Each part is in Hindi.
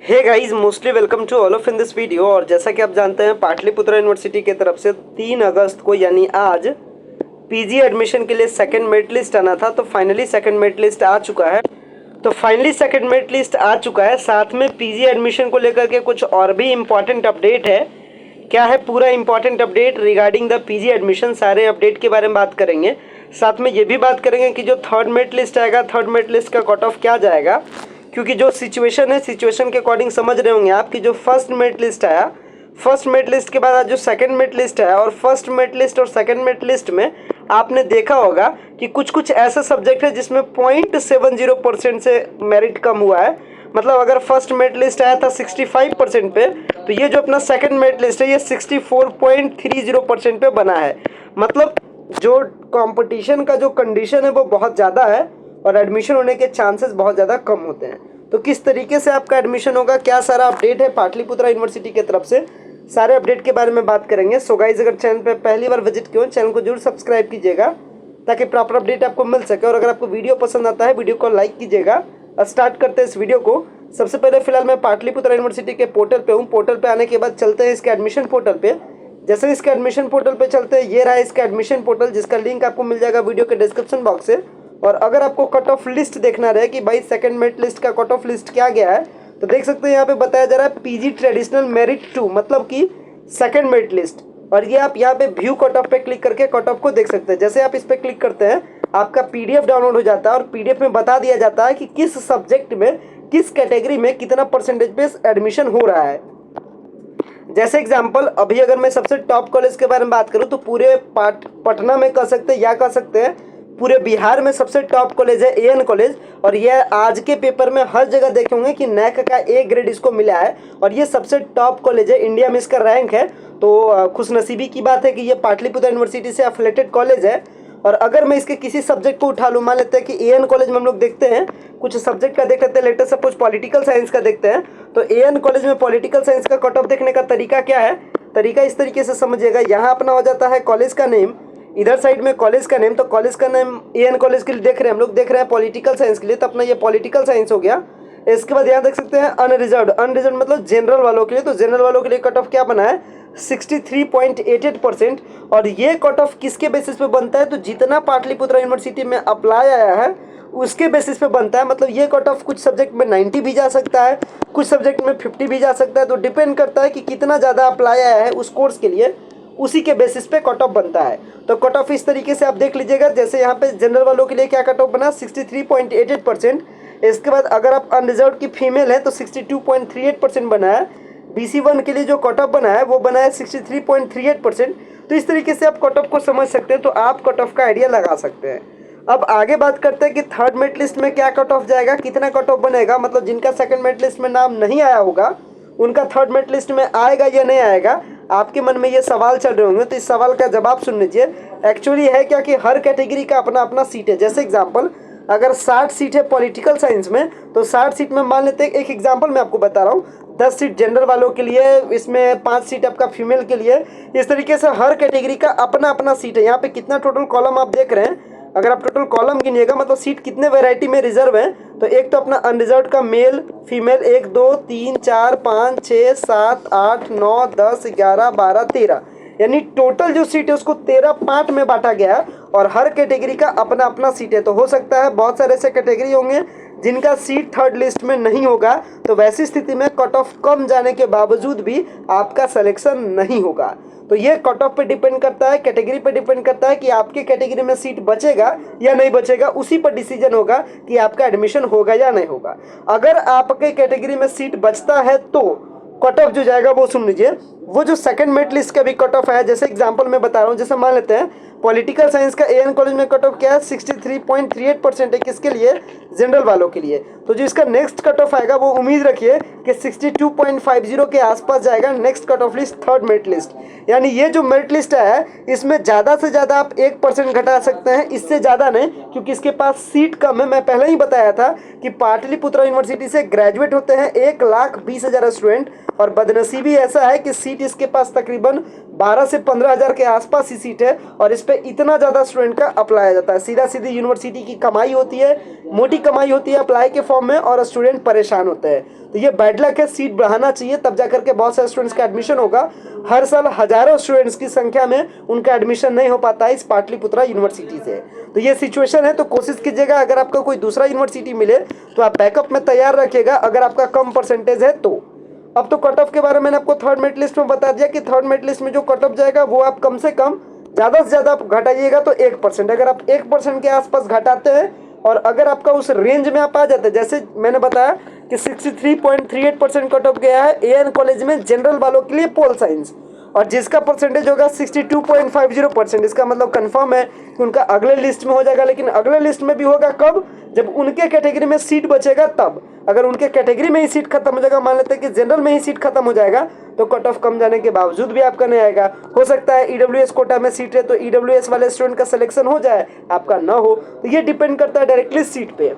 Hey guys, mostly welcome to all of in this video. और जैसा कि आप जानते हैं, पाटलिपुत्र यूनिवर्सिटी की तरफ से 3 अगस्त को यानी आज पीजी एडमिशन के लिए सेकंड मेरिट लिस्ट आना था। तो फाइनली सेकंड मेरिट लिस्ट आ चुका है। साथ में पीजी एडमिशन को लेकर के कुछ और भी इम्पॉर्टेंट अपडेट है। क्या है पूरा important update regarding the PG admission, सारे अपडेट के बारे में बात करेंगे। साथ में ये भी बात करेंगे कि जो थर्ड मेरिट लिस्ट आएगा, थर्ड मेरिट लिस्ट का कट ऑफ क्या जाएगा, क्योंकि जो सिचुएशन है, सिचुएशन के अकॉर्डिंग समझ रहे होंगे आप कि जो फर्स्ट मेरिट लिस्ट आया, फर्स्ट मेरिट लिस्ट के बाद आज जो सेकंड मेरिट लिस्ट आया, और फर्स्ट मेरिट लिस्ट और सेकंड मेरिट लिस्ट में आपने देखा होगा कि कुछ कुछ ऐसा सब्जेक्ट है जिसमें 0.70% से मेरिट कम हुआ है। मतलब अगर फर्स्ट मेरिट लिस्ट आया था 65% पे, तो ये जो अपना सेकंड मेरिट लिस्ट है ये 64.30% पे बना है। मतलब जो कंपटीशन का जो कंडीशन है वो बहुत ज़्यादा है और एडमिशन होने के चांसेस बहुत ज़्यादा कम होते हैं। तो किस तरीके से आपका एडमिशन होगा, क्या सारा अपडेट है पाटलिपुत्र यूनिवर्सिटी की तरफ से, सारे अपडेट के बारे में बात करेंगे। सो गाइस, अगर चैनल पे पहली बार विजिट किए हो, चैनल को जरूर सब्सक्राइब कीजिएगा ताकि प्रॉपर अपडेट आपको मिल सके। और अगर आपको वीडियो पसंद आता है, वीडियो को लाइक कीजिएगा। स्टार्ट करते हैं इस वीडियो को। सबसे पहले फिलहाल मैं पाटलिपुत्र यूनिवर्सिटी के पोर्टल पे हूँ। पोर्टल पे आने के बाद चलते हैं इसके एडमिशन पोर्टल पे। जैसे इसके एडमिशन पोर्टल पे चलते हैं, ये रहा इसका एडमिशन पोर्टल, जिसका लिंक आपको मिल जाएगा वीडियो के डिस्क्रिप्शन बॉक्स से। और अगर आपको कट ऑफ लिस्ट देखना रहे कि भाई सेकंड मेरिट लिस्ट का कट ऑफ लिस्ट क्या गया है, तो देख सकते हैं यहाँ पे बताया जा रहा है पीजी ट्रेडिशनल मेरिट 2, मतलब कि सेकंड मेरिट लिस्ट। और ये आप यहाँ पे व्यू कट ऑफ पे क्लिक करके कट ऑफ को देख सकते हैं। जैसे आप इस पे क्लिक करते हैं, आपका पीडीएफ डाउनलोड हो जाता है और पीडीएफ में बता दिया जाता है कि किस सब्जेक्ट में, किस कैटेगरी में कितना परसेंटेज पे एडमिशन हो रहा है। जैसे एग्जाम्पल, अभी अगर मैं सबसे टॉप कॉलेज के बारे में बात करूँ तो पूरे पटना में कह सकते हैं, या कह सकते हैं पूरे बिहार में सबसे टॉप कॉलेज है एएन कॉलेज। और ये आज के पेपर में हर जगह देखे होंगे कि नैक का ए ग्रेड इसको मिला है और ये सबसे टॉप कॉलेज है, इंडिया में इसका रैंक है। तो खुशनसीबी की बात है कि ये पाटलिपुत्र यूनिवर्सिटी से एफिलेटेड कॉलेज है। और अगर मैं इसके किसी सब्जेक्ट को उठा लूँ, मान लेते हैं कि एएन कॉलेज में हम लोग देखते हैं कुछ सब्जेक्ट का देख लेते हैं, लेटर सपोज पॉलिटिकल साइंस का देखते हैं। तो एएन कॉलेज में पॉलिटिकल साइंस का कट ऑफ देखने का तरीका क्या है, तरीका इस तरीके से समझिएगा। यहाँ अपना हो जाता है कॉलेज का नेम, इधर साइड में कॉलेज का नेम। तो कॉलेज का नेम एएन कॉलेज के लिए देख रहे हैं हम लोग, देख रहे हैं पॉलिटिकल साइंस के लिए, तो अपना ये पॉलिटिकल साइंस हो गया। इसके बाद यहाँ देख सकते हैं अनरिजर्व्ड, अनरिजर्व्ड मतलब जनरल वालों के लिए। तो जनरल वालों के लिए कट ऑफ क्या बना है, 63.88%। और ये कट ऑफ किसके बेसिस पे बनता है, तो जितना पाटलिपुत्र यूनिवर्सिटी में अप्लाई आया है उसके बेसिस पे बनता है। मतलब ये कट ऑफ कुछ सब्जेक्ट में 90 भी जा सकता है, कुछ सब्जेक्ट में 50 भी जा सकता है। तो डिपेंड करता है कि कितना ज़्यादा अप्लाई आया है उस कोर्स के लिए, उसी के बेसिस पे कट ऑफ बनता है। तो कट ऑफ इस तरीके से आप देख लीजिएगा। जैसे यहाँ पे जनरल वालों के लिए क्या कट ऑफ बना, 63.88%। इसके बाद अगर आप अनरिजर्व की फीमेल है तो 62.38% बना है। BC1 के लिए जो कट ऑफ बना है वो बना है 63.38%। तो इस तरीके से आप कट ऑफ को समझ सकते हैं, तो आप कट ऑफ का आइडिया लगा सकते हैं। अब आगे बात करते हैं कि थर्ड मेरिट लिस्ट में क्या कट ऑफ जाएगा, कितना कट ऑफ बनेगा। मतलब जिनका सेकंड मेरिट लिस्ट में नाम नहीं आया होगा उनका थर्ड मेरिट लिस्ट में आएगा या नहीं आएगा, आपके मन में ये सवाल चल रहे होंगे। तो इस सवाल का जवाब सुन लीजिए। एक्चुअली है क्या कि हर कैटेगरी का अपना अपना सीट है। जैसे एग्जांपल, अगर 60 सीट है पॉलिटिकल साइंस में, तो 60 सीट में मान लेते हैं, एक एग्जांपल मैं आपको बता रहा हूँ, 10 सीट जनरल वालों के लिए, इसमें 5 सीट आपका फीमेल के लिए। इस तरीके से हर कैटेगरी का अपना अपना सीट है। यहाँ पे कितना टोटल कॉलम आप देख रहे हैं, अगर आप टोटल कॉलम गिनिएगा, मतलब सीट कितने वैरायटी में रिजर्व है, तो एक तो अपना अनरिजर्व का मेल फीमेल 1 2 3 4 5 6 7 8 9 10 11 12 13, यानी टोटल जो सीट है उसको 13 पार्ट में बांटा गया है। और हर कैटेगरी का अपना अपना सीट है। तो हो सकता है बहुत सारे ऐसे कैटेगरी होंगे जिनका सीट थर्ड लिस्ट में नहीं होगा, तो वैसी स्थिति में कट ऑफ कम जाने के बावजूद भी आपका सिलेक्शन नहीं होगा। तो ये कट ऑफ पे डिपेंड करता है, कैटेगरी पे डिपेंड करता है कि आपके कैटेगरी में सीट बचेगा या नहीं बचेगा। उसी पर डिसीजन होगा कि आपका एडमिशन होगा या नहीं होगा। अगर आपके कैटेगरी में सीट बचता है तो कट ऑफ जो जाएगा वो सुन लीजिए। वो जो सेकंड मेरिट लिस्ट का भी कट ऑफ है, जैसे एग्जांपल मैं बता रहा हूँ, जैसे मान लेते हैं पॉलिटिकल साइंस का एएन कॉलेज में कट ऑफ क्या है, 63.38% है। किसके लिए, जनरल वालों के लिए। तो जो इसका नेक्स्ट कट ऑफ आएगा वो उम्मीद रखिए कि 62.50 के आसपास जाएगा next cut off list, third merit list. यानी ये जो मेरिट लिस्ट है इसमें ज़्यादा से ज़्यादा आप 1% घटा सकते हैं, इससे ज़्यादा नहीं, क्योंकि इसके पास सीट कम है। मैं पहले ही बताया था कि पाटलिपुत्र यूनिवर्सिटी से ग्रेजुएट होते हैं 1,20,000 स्टूडेंट, और बदनसीबी ऐसा है कि सीट इसके पास तकरीबन 12 से 15 हज़ार के आसपास ही सीट है। और इस पे इतना ज़्यादा स्टूडेंट का अप्लाई जाता है। सीधा सीधी यूनिवर्सिटी की कमाई होती है, मोटी कमाई होती है अप्लाई के फॉर्म में, और स्टूडेंट परेशान होते हैं। तो ये बैड लक है, सीट बढ़ाना चाहिए, तब जाकर के बहुत सारे स्टूडेंट्स का एडमिशन होगा। हर साल हजारों स्टूडेंट्स की संख्या में उनका एडमिशन नहीं हो पाता है इस पाटलिपुत्रा यूनिवर्सिटी से। तो ये सिचुएशन है। तो कोशिश कीजिएगा अगर आपका कोई दूसरा यूनिवर्सिटी मिले तो आप बैकअप में तैयार रखिएगा, अगर आपका कम परसेंटेज है तो। अब तो कट ऑफ के बारे में मैंने आपको थर्ड मेरिट लिस्ट में बता दिया कि थर्ड मेरिट लिस्ट में जो कट ऑफ जाएगा वो आप कम से कम ज़्यादा से ज़्यादा आप घटाइएगा तो 1%। अगर आप 1% के आसपास घटाते हैं और अगर आपका उस रेंज में आप आ जाते हैं, जैसे मैंने बताया कि 63.38% कट ऑफ गया है एएन कॉलेज में जनरल वालों के लिए पोल साइंस, और जिसका परसेंटेज होगा 62.50%, इसका मतलब कंफर्म है कि उनका अगले लिस्ट में हो जाएगा। लेकिन अगले लिस्ट में भी होगा कब, जब उनके कैटेगरी में सीट बचेगा तब। अगर उनके कैटेगरी में ही सीट खत्म हो जाएगा, मान लेते हैं कि जनरल में ही सीट खत्म हो जाएगा, तो कट ऑफ कम जाने के बावजूद भी आपका नहीं आएगा। हो सकता है ईडब्ल्यूएस कोटा में सीट है तो ईडब्ल्यूएस वाले स्टूडेंट का सिलेक्शन हो जाए, आपका ना हो। तो ये डिपेंड करता है डायरेक्टली सीट पे।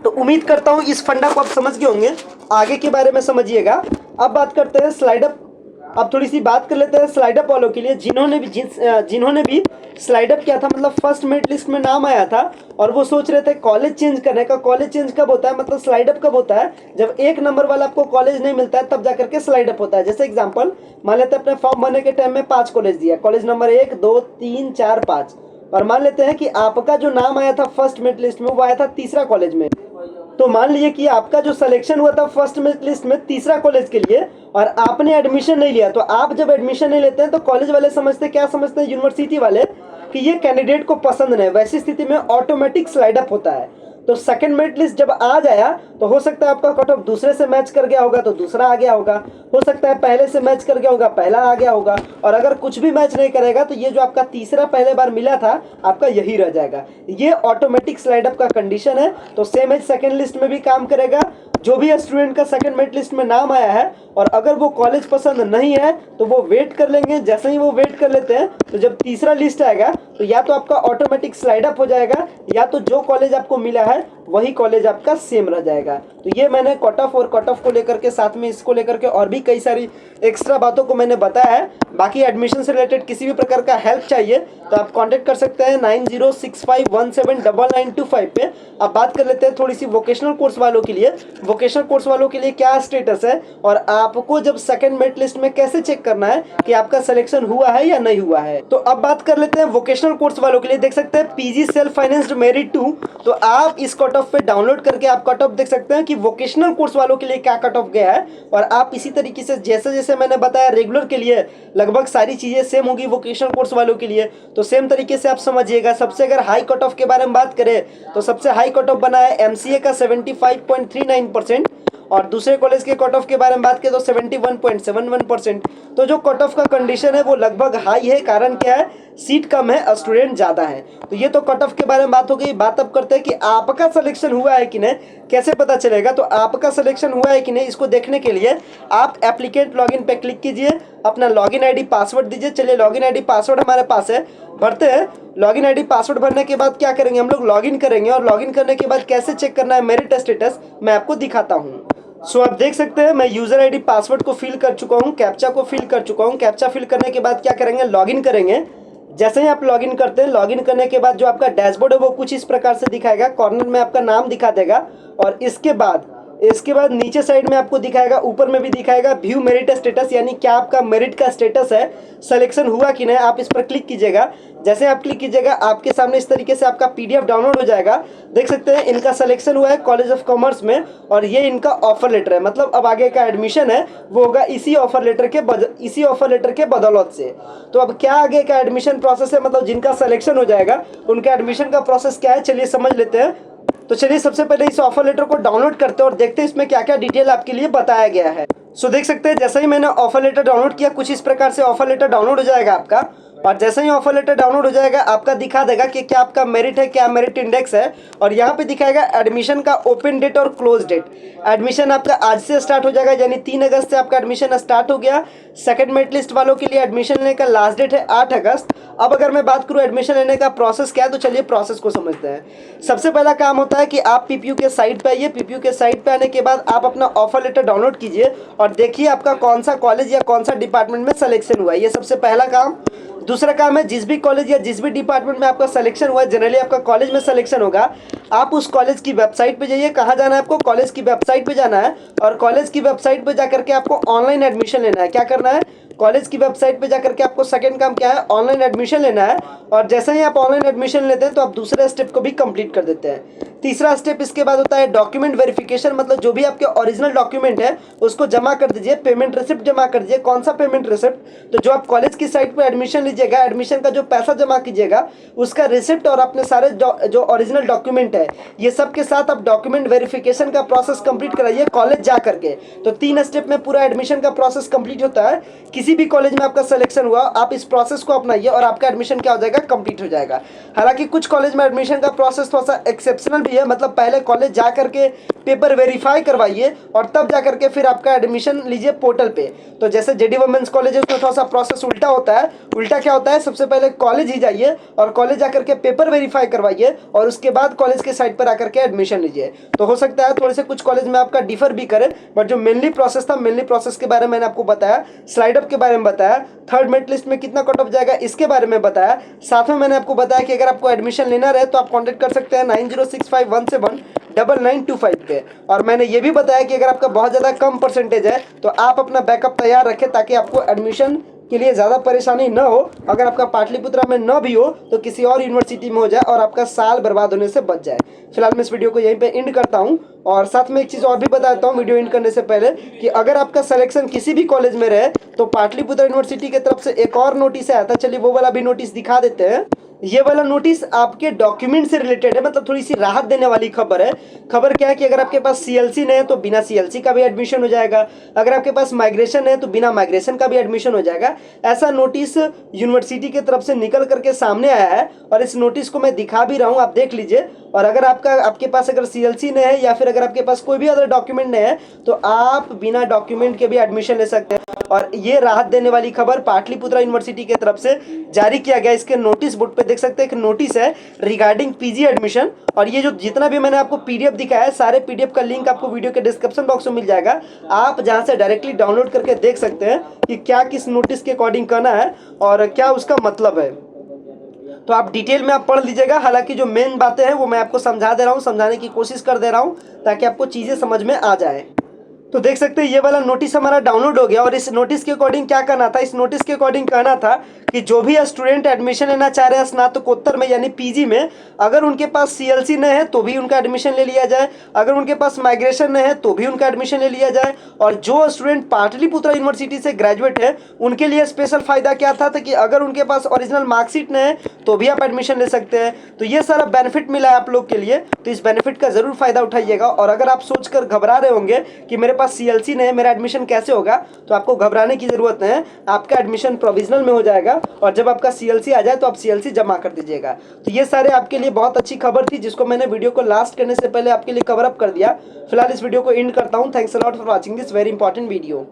तो उम्मीद करता हूँ इस फंडा को आप समझ गए होंगे। आगे के बारे में समझिएगा। अब बात करते हैं स्लाइड अप। अब थोड़ी सी बात कर लेते हैं स्लाइड अप वालों के लिए, जिन्होंने भी स्लाइड अप किया था, मतलब फर्स्ट मेरिट लिस्ट में नाम आया था और वो सोच रहे थे कॉलेज चेंज करने का। कॉलेज चेंज कब होता है, मतलब स्लाइड अप कब होता है, जब एक नंबर वाला आपको कॉलेज नहीं मिलता है तब जाकर के स्लाइड अप होता है। जैसे एग्जांपल मान लेते हैं अपने फॉर्म भरने के टाइम में 5 कॉलेज दिया, कॉलेज नंबर 1 2 3 4 5, और मान लेते हैं कि आपका जो नाम आया था फर्स्ट मेरिट लिस्ट में वो आया था तीसरा कॉलेज में। तो मान लीजिए कि आपका जो सिलेक्शन हुआ था फर्स्ट मेरिट लिस्ट में तीसरा कॉलेज के लिए और आपने एडमिशन नहीं लिया। तो आप जब एडमिशन नहीं लेते हैं तो कॉलेज वाले समझते क्या समझते हैं, यूनिवर्सिटी वाले, कि ये कैंडिडेट को पसंद नहीं। वैसी स्थिति में ऑटोमेटिक स्लाइड अप होता है। तो सेकंड मेरिट लिस्ट जब आ जाया तो हो सकता है आपका कट ऑफ दूसरे से मैच कर गया होगा तो दूसरा आ गया होगा, हो सकता है पहले से मैच कर गया होगा पहला आ गया होगा, और अगर कुछ भी मैच नहीं करेगा तो ये जो आपका तीसरा पहले बार मिला था आपका यही रह जाएगा। ये ऑटोमेटिक स्लाइड अप का कंडीशन है। तो सेम एज सेकंड लिस्ट में भी काम करेगा। जो भी स्टूडेंट का सेकंड मेरिट लिस्ट में नाम आया है और अगर वो कॉलेज पसंद नहीं है तो वो वेट कर लेंगे। जैसे ही वो वेट कर लेते हैं तो जब तीसरा लिस्ट आएगा तो या तो आपका ऑटोमेटिक स्लाइड अप हो जाएगा या तो जो कॉलेज आपको मिला है वही कॉलेज आपका सेम रह जाएगा। तो ये मैंने कट ऑफ और कट ऑफ को लेकर के साथ में इसको लेकर के और भी कई सारी एक्स्ट्रा बातों को मैंने बताया है। बाकी एडमिशन से रिलेटेड किसी भी प्रकार का हेल्प चाहिए तो आप कांटेक्ट कर सकते हैं 9065179925 पे। अब बात कर लेते हैं थोड़ी सी वोकेशनल कोर्स वालों के लिए। वोकेशनल कोर्स वालों के लिए क्या स्टेटस है और आपको जब सेकंड मेरिट लिस्ट में कैसे चेक करना है कि आपका सिलेक्शन हुआ है या नहीं हुआ है। तो अब बात कर लेते हैं वोकेशनल कोर्स वालों के लिए। देख सकते हैं पीजी सेल्फ फाइनेंस्ड मेरिट 2। तो आप इस कट ऑफ पे डाउनलोड करके आप कट ऑफ देख सकते हैं कि वोकेशनल कोर्स वालों के लिए क्या कट ऑफ गया है। और आप इसी तरीके से जैसे जैसे मैंने बताया रेगुलर के लिए लगभग सारी चीजें सेम होगी वोकेशनल कोर्स वालों के लिए। तो सेम तरीके से आप समझिएगा। सबसे अगर हाई कट ऑफ के बारे में बात करें तो सबसे हाई कट ऑफ बना है एमसीए का 75.39% और दूसरे कॉलेज के कट ऑफ के बारे में बात करें तो 71.71%। तो जो कट ऑफ का कंडीशन है वो लगभग हाई है। कारण क्या है, सीट कम है, स्टूडेंट ज़्यादा है। तो ये तो कट ऑफ के बारे में बात हो गई। बात अब करते हैं कि आपका सिलेक्शन हुआ है कि नहीं, कैसे पता चलेगा। तो आपका सिलेक्शन हुआ है कि नहीं इसको देखने के लिए आप एप्लीकेंट लॉगिन पे क्लिक कीजिए, अपना लॉगिन आईडी पासवर्ड दीजिए। चलिए लॉगिन आईडी पासवर्ड हमारे पास है, भरते हैं। लॉगिन आईडी पासवर्ड भरने के बाद क्या करेंगे, हम लोग लॉगिन करेंगे और लॉगिन करने के बाद कैसे चेक करना है मेरिट स्टेटस मैं आपको दिखाता हूँ। सो आप देख सकते हैं मैं यूजर आईडी पासवर्ड को फिल कर चुका हूँ, कैप्चा को फिल कर चुका हूँ। कैप्चा फिल करने के बाद क्या करेंगे, लॉगिन करेंगे। जैसे ही आप लॉगिन करते हैं, लॉगिन करने के बाद जो आपका डैशबोर्ड है वो कुछ इस प्रकार से दिखाएगा। कॉर्नर में आपका नाम दिखा देगा और इसके बाद नीचे साइड में आपको दिखाएगा, ऊपर में भी दिखाएगा व्यू मेरिट स्टेटस, यानी क्या आपका मेरिट का स्टेटस है, सिलेक्शन हुआ कि नहीं। आप इस पर क्लिक कीजिएगा। जैसे आप क्लिक कीजिएगा आपके सामने इस तरीके से आपका पीडीएफ डाउनलोड हो जाएगा। देख सकते हैं इनका सिलेक्शन हुआ है कॉलेज ऑफ कॉमर्स में और ये इनका ऑफर लेटर है। मतलब अब आगे का एडमिशन है वो होगा इसी ऑफर लेटर के बदौलत से। तो अब क्या आगे का एडमिशन प्रोसेस है, मतलब जिनका सिलेक्शन हो जाएगा उनका एडमिशन का प्रोसेस क्या है, चलिए समझ लेते हैं। तो चलिए सबसे पहले इस ऑफर लेटर को डाउनलोड करते हैं और देखते हैं इसमें क्या क्या डिटेल आपके लिए बताया गया है। सो देख सकते हैं जैसे ही मैंने ऑफर लेटर डाउनलोड किया कुछ इस प्रकार से ऑफर लेटर डाउनलोड हो जाएगा आपका। और जैसे ही ऑफर लेटर डाउनलोड हो जाएगा आपका दिखा देगा कि क्या आपका मेरिट है, क्या मेरिट इंडेक्स है। और यहाँ पे दिखाएगा एडमिशन का ओपन डेट और क्लोज डेट। एडमिशन आपका आज से स्टार्ट हो जाएगा, यानी 3 अगस्त से आपका एडमिशन स्टार्ट हो गया। सेकंड मेरिट लिस्ट वालों के लिए एडमिशन लेने का लास्ट डेट है 8 अगस्त। अब अगर मैं बात करूँ एडमिशन लेने का प्रोसेस क्या है, तो चलिए प्रोसेस को समझते हैं। सबसे पहला काम होता है कि आप पीपीयू के साइट पे आइए। पीपीयू के साइट पे आने के बाद आप अपना ऑफर लेटर डाउनलोड कीजिए और देखिए आपका कौन सा कॉलेज या कौन सा डिपार्टमेंट में सिलेक्शन हुआ है। ये सबसे पहला काम। दूसरा काम है जिस भी कॉलेज या जिस भी डिपार्टमेंट में आपका सिलेक्शन हुआ है, जनरली आपका कॉलेज में सिलेक्शन होगा, आप उस कॉलेज की वेबसाइट पे जाइए। कहाँ जाना है आपको? कॉलेज की वेबसाइट पे जाना है और कॉलेज की वेबसाइट पे जाकर के आपको ऑनलाइन एडमिशन लेना है। क्या करना है? कॉलेज की वेबसाइट पे जाकर के आपको सेकंड काम क्या है? ऑनलाइन एडमिशन लेना है। और जैसे ही आप ऑनलाइन एडमिशन लेते हैं तो आप दूसरे स्टेप को भी कंप्लीट कर देते हैं। तीसरा स्टेप इसके बाद होता है डॉक्यूमेंट वेरिफिकेशन, मतलब जो भी आपके ओरिजिनल डॉक्यूमेंट है उसको जमा कर दीजिए, पेमेंट रिसिप्ट जमा कर दीजिए। कौन सा पेमेंट रिसिप्ट? तो जो आप कॉलेज की साइट पर एडमिशन लीजिएगा, एडमिशन का जो पैसा जमा कीजिएगा उसका रिसिप्ट और अपने सारे जो ओरिजिनल डॉक्यूमेंट है ये सब के साथ आप डॉक्यूमेंट वेरिफिकेशन का प्रोसेस कंप्लीट कराइए कॉलेज जा करके। तो 3 स्टेप में पूरा एडमिशन का प्रोसेस कंप्लीट होता है। किसी भी कॉलेज में आपका सिलेक्शन हुआ, आप इस प्रोसेस को अपनाइए और आपका एडमिशन क्या हो जाएगा? कंप्लीट हो जाएगा। हालांकि कुछ कॉलेज में एडमिशन का प्रोसेस थोड़ा सा एक्सेप्शनल भी है, मतलब पहले कॉलेज जा करके पेपर वेरीफाई करवाइए और तब जा करके फिर आपका एडमिशन लीजिए पोर्टल पे। तो जैसे जेडी वुमेन्स कॉलेज है उसमें थोड़ा सा प्रोसेस उल्टा होता है। उल्टा क्या होता है? सबसे पहले कॉलेज ही जाइए और कॉलेज जाकर के पेपर वेरीफाई करवाइए और उसके बाद कॉलेज के साइट पर आकर के एडमिशन लीजिए। तो हो सकता है थोड़े से कुछ कॉलेज में आपका डिफर भी करे, बट जो मेनली प्रोसेस था, मेनली प्रोसेस के बारे में मैंने आपको बताया, स्लाइड अप के बारे में बताया, थर्ड मेरिट लिस्ट में कितना कट ऑफ जाएगा इसके बारे में बताया। साथ में मैंने आपको बताया कि अगर आपको एडमिशन लेना रहे तो आप कॉन्टेक्ट कर सकते हैं 9065179925 पे। और मैंने ये भी बताया कि अगर आपका बहुत ज़्यादा कम परसेंटेज है तो आप अपना बैकअप तैयार रखें ताकि आपको एडमिशन के लिए ज़्यादा परेशानी न हो। अगर आपका पाटलिपुत्रा में न भी हो तो किसी और यूनिवर्सिटी में हो जाए और आपका साल बर्बाद होने से बच जाए। फिलहाल मैं इस वीडियो को यहीं पे एंड करता हूं और साथ में एक चीज़ और भी बताता हूं वीडियो एंड करने से पहले कि अगर आपका सिलेक्शन किसी भी कॉलेज में रहे तो पाटलिपुत्रा यूनिवर्सिटी की तरफ से एक और नोटिस आया था। चलिए वो वाला भी नोटिस दिखा देते हैं। ये वाला नोटिस आपके डॉक्यूमेंट से रिलेटेड है, मतलब थोड़ी सी राहत देने वाली खबर है। खबर क्या है कि अगर आपके पास सीएलसी नहीं है तो बिना सीएलसी का भी एडमिशन हो जाएगा, अगर आपके पास माइग्रेशन है तो बिना माइग्रेशन का भी एडमिशन हो जाएगा। ऐसा नोटिस यूनिवर्सिटी की तरफ से निकल करके सामने आया है और इस नोटिस को मैं दिखा भी रहा हूँ, आप देख लीजिए। और अगर आपके पास अगर सीएलसी नहीं है या फिर अगर आपके पास कोई भी अदर डॉक्यूमेंट नहीं है तो आप बिना डॉक्यूमेंट के भी एडमिशन ले सकते हैं। और ये राहत देने वाली खबर पाटलिपुत्रा यूनिवर्सिटी की तरफ से जारी किया गया। इसके नोटिस बोर्ड पे देख सकते हैं एक नोटिस है रिगार्डिंग पीजी एडमिशन। और ये जो जितना भी मैंने आपको पीडीएफ दिखाया है सारे पीडीएफ का लिंक आपको वीडियो के डिस्क्रिप्शन बॉक्स में मिल जाएगा। आप जहां से डायरेक्टली डाउनलोड करके देख सकते हैं कि क्या किस नोटिस के अकॉर्डिंग करना है और क्या उसका मतलब है। तो आप डिटेल में आप पढ़ लीजिएगा। हालांकि जो मेन बातें हैं वो मैं आपको समझा दे रहा हूँ, समझाने की कोशिश कर दे रहा हूँ ताकि आपको चीज़ें समझ में आ जाए। तो देख सकते हैं ये वाला नोटिस हमारा डाउनलोड हो गया और इस नोटिस के अकॉर्डिंग क्या करना था? इस नोटिस के अकॉर्डिंग कहना था कि जो भी स्टूडेंट एडमिशन लेना चाह रहे हैं स्नातकोत्तर में यानी पीजी में, अगर उनके पास सीएलसी नहीं है तो भी उनका एडमिशन ले लिया जाए, अगर उनके पास माइग्रेशन नहीं है तो भी उनका एडमिशन ले लिया जाए। और जो स्टूडेंट पाटलिपुत्रा यूनिवर्सिटी से ग्रेजुएट है उनके लिए स्पेशल फायदा क्या था कि अगर उनके पास ओरिजिनल मार्कशीट नहीं है तो भी आप एडमिशन ले सकते हैं। तो ये सारा बेनिफिट मिला है आप लोग के लिए, तो इस बेनिफिट का जरूर फायदा उठाइएगा। और अगर आप सोचकर घबरा रहे होंगे कि मेरे पास सीएलसी नहीं है, मेरा एडमिशन कैसे होगा, तो आपको घबराने की जरूरत नहीं है। आपका एडमिशन प्रोविजनल में हो जाएगा और जब आपका सीएलसी आ जाए तो आप सीएलसी जमा कर दीजिएगा। तो ये सारे आपके लिए बहुत अच्छी खबर थी जिसको मैंने वीडियो को लास्ट करने से पहले आपके लिए कवर अप कर दिया। फिलहाल इस वीडियो को एंड करता हूँ। Thanks a lot for watching this very important video.